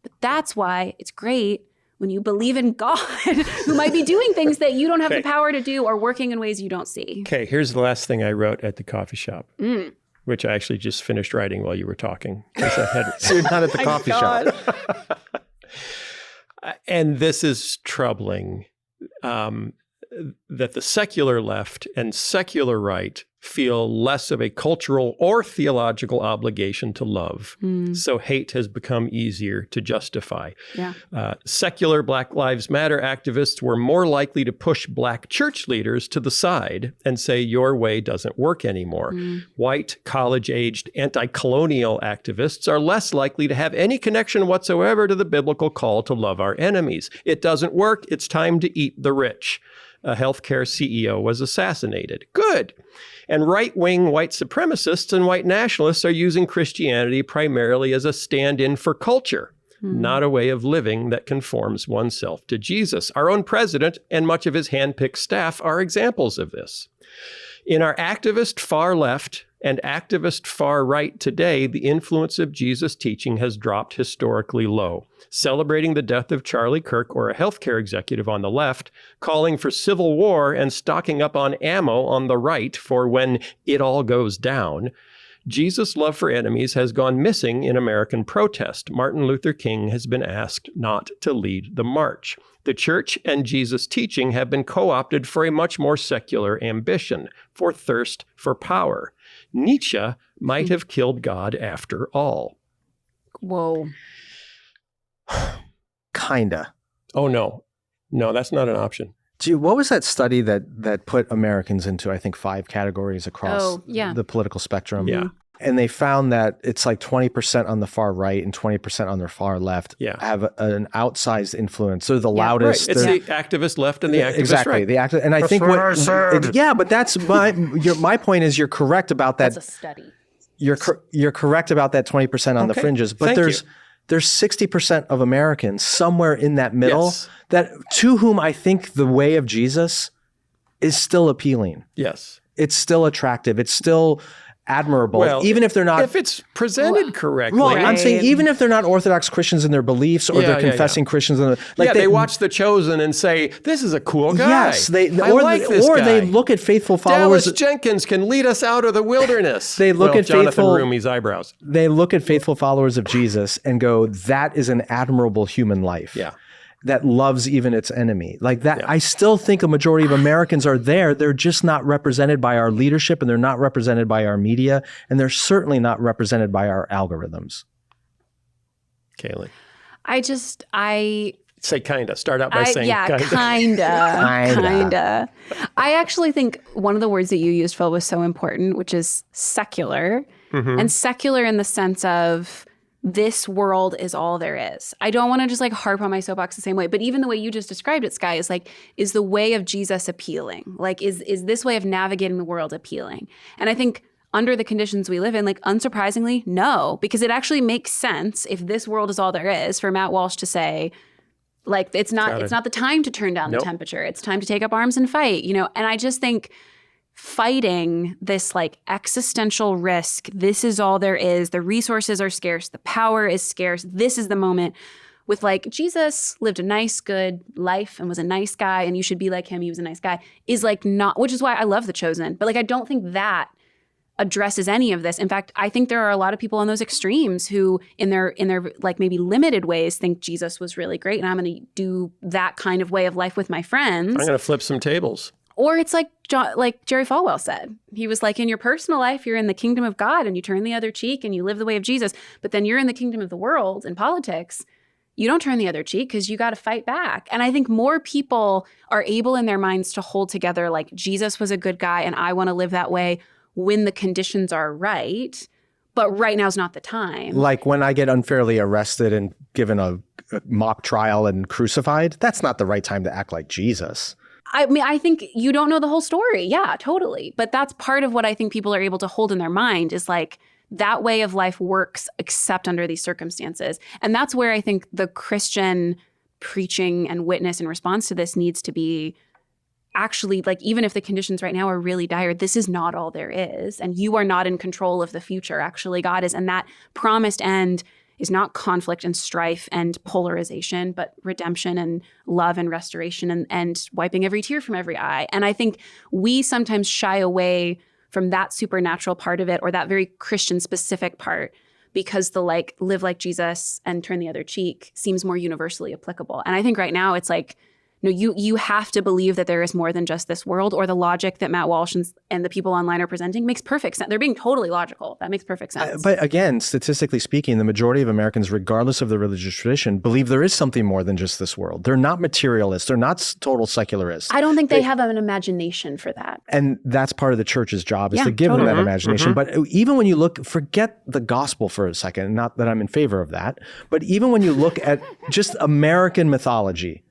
But that's why it's great when you believe in God, who might be doing things that you don't have the power to do or working in ways you don't see. Okay, here's the last thing I wrote at the coffee shop. Which I actually just finished writing while you were talking. So you're not at the coffee shop. And this is troubling, that the secular left and secular right feel less of a cultural or theological obligation to love. So hate has become easier to justify. Secular Black Lives Matter activists were more likely to push Black church leaders to the side and say, your way doesn't work anymore. White, college-aged, anti-colonial activists are less likely to have any connection whatsoever to the biblical call to love our enemies. It doesn't work. It's time to eat the rich. A healthcare CEO was assassinated. Good. And right-wing white supremacists and white nationalists are using Christianity primarily as a stand-in for culture, not a way of living that conforms oneself to Jesus. Our own president and much of his hand-picked staff are examples of this. In our activist far left and activist far right today, the influence of Jesus' teaching has dropped historically low. Celebrating the death of Charlie Kirk or a healthcare executive on the left, calling for civil war and stocking up on ammo on the right for when it all goes down. Jesus' love for enemies has gone missing in American protest. Martin Luther King has been asked not to lead the march. The church and Jesus' teaching have been co-opted for a much more secular ambition, for thirst for power. Nietzsche might have killed God after all. Whoa. Kinda. Oh, no. No, that's not an option. What was that study that put Americans into, I think, 5 categories across the political spectrum? Yeah. And they found that it's like 20% on the far right and 20% on the far left have an outsized influence. So the loudest. Right. It's the activist left and the activist right. Exactly. And I think but that's my point is you're correct about that. That's a study. You're correct about that 20% on the fringes, but there's 60% of Americans somewhere in that middle that to whom I think the way of Jesus is still appealing. Yes. It's still attractive. It's still admirable, Well, even if they're not. If it's presented correctly. Well, I'm saying even if they're not Orthodox Christians in their beliefs or they're confessing Christians, they watch The Chosen and say, "This is a cool guy." Yes, I like this guy. They look at faithful followers. Dallas Jenkins can lead us out of the wilderness. They look at Jonathan faithful Roomy's eyebrows. They look at faithful followers of Jesus and go, "That is an admirable human life." Yeah. That loves even its enemy. Like that, I still think a majority of Americans are there. They're just not represented by our leadership, and they're not represented by our media, and they're certainly not represented by our algorithms. Kaylee. I say kinda. Start out by saying kinda. Kinda. I actually think one of the words that you used, Phil, was so important, which is secular. Mm-hmm. And secular in the sense of this world is all there is. I don't want to just like harp on my soapbox the same way, but even the way you just described it, Sky, is like, is the way of Jesus appealing? Like, is this way of navigating the world appealing? And I think under the conditions we live in, like, unsurprisingly, no, because it actually makes sense if this world is all there is for Matt Walsh to say, like, it's not the time to turn down the temperature. It's time to take up arms and fight, you know? And I just think fighting this like existential risk, this is all there is, the resources are scarce, the power is scarce, this is the moment, with like, Jesus lived a nice, good life and was a nice guy and you should be like him, he was a nice guy, is like not, which is why I love The Chosen. But like, I don't think that addresses any of this. In fact, I think there are a lot of people on those extremes who in their like maybe limited ways think Jesus was really great and I'm going to do that kind of way of life with my friends. I'm going to flip some tables. Or it's like Jerry Falwell said. He was like, in your personal life, you're in the kingdom of God and you turn the other cheek and you live the way of Jesus. But then you're in the kingdom of the world in politics. You don't turn the other cheek because you got to fight back. And I think more people are able in their minds to hold together like Jesus was a good guy and I want to live that way when the conditions are right. But right now is not the time. Like when I get unfairly arrested and given a mock trial and crucified, that's not the right time to act like Jesus. I mean, I think you don't know the whole story. Yeah, totally. But that's part of what I think people are able to hold in their mind is like that way of life works except under these circumstances. And that's where I think the Christian preaching and witness in response to this needs to be actually like, even if the conditions right now are really dire, this is not all there is. And you are not in control of the future. Actually, God is. And that promised end is not conflict and strife and polarization, but redemption and love and restoration and wiping every tear from every eye. And I think we sometimes shy away from that supernatural part of it or that very Christian specific part because the like live like Jesus and turn the other cheek seems more universally applicable. And I think right now it's like, no, you have to believe that there is more than just this world, or the logic that Matt Walsh and the people online are presenting makes perfect sense. They're being totally logical. That makes perfect sense. But again, statistically speaking, the majority of Americans, regardless of their religious tradition, believe there is something more than just this world. They're not materialists. They're not total secularists. I don't think they have an imagination for that. And that's part of the church's job is to give them that imagination. But even when you look, forget the gospel for a second, not that I'm in favor of that, but even when you look at just American mythology,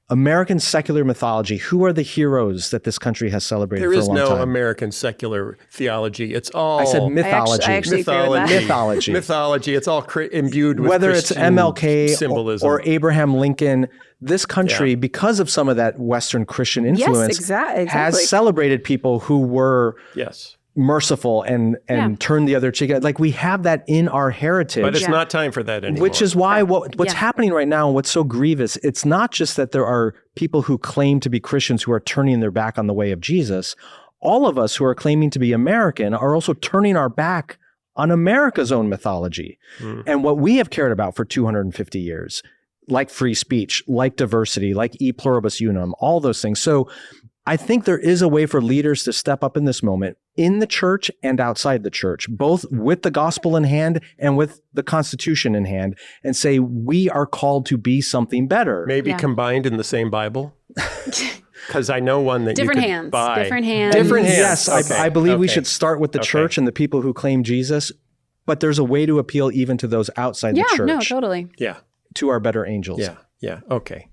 American secular mythology, who are the heroes that this country has celebrated for a long time? There is no American secular theology. It's all... I said mythology. I actually mythology. Mythology. It's all imbued with whether Christian it's MLK symbolism. or Abraham Lincoln, this country, because of some of that Western Christian influence, exactly. has celebrated people who were... Yes. merciful and turn the other cheek. Like we have that in our heritage. But it's not time for that anymore. Which is why what's happening right now and what's so grievous, it's not just that there are people who claim to be Christians who are turning their back on the way of Jesus. All of us who are claiming to be American are also turning our back on America's own mythology and what we have cared about for 250 years, like free speech, like diversity, like e pluribus unum, all those things. So I think there is a way for leaders to step up in this moment in the church and outside the church, both with the gospel in hand and with the Constitution in hand, and say, we are called to be something better. Maybe combined in the same Bible? Because I know one that different you could hands, buy. different hands. Different hands. Yes, Okay. I believe we should start with the church and the people who claim Jesus, but there's a way to appeal even to those outside the church. Yeah, no, totally. Yeah. To our better angels. Yeah, okay.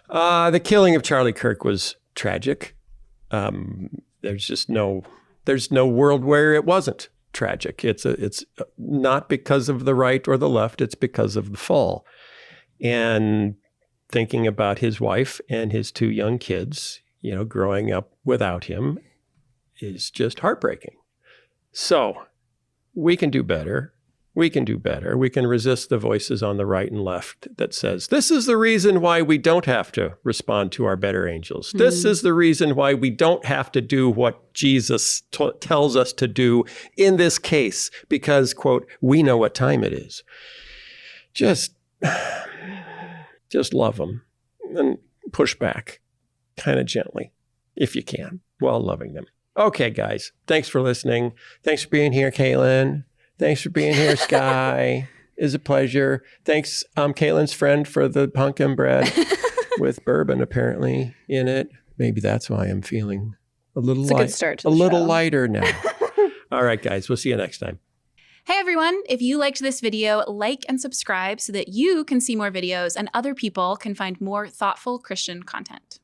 The killing of Charlie Kirk was tragic. There's no world where it wasn't tragic. It's not because of the right or the left. It's because of the fall. And thinking about his wife and his two young kids, growing up without him is just heartbreaking. So we can do better. We can do better. We can resist the voices on the right and left that says, this is the reason why we don't have to respond to our better angels. This is the reason why we don't have to do what Jesus tells us to do in this case, because, quote, we know what time it is. Just love them and push back kind of gently if you can while loving them. Okay, guys, thanks for listening. Thanks for being here, Caitlin. Thanks for being here, Sky. It's a pleasure. Thanks, Caitlin's friend, for the pumpkin bread with bourbon apparently in it. Maybe that's why I'm feeling a little It's a good start to the little show. lighter now. All right, guys, we'll see you next time. Hey everyone, if you liked this video, like and subscribe so that you can see more videos and other people can find more thoughtful Christian content.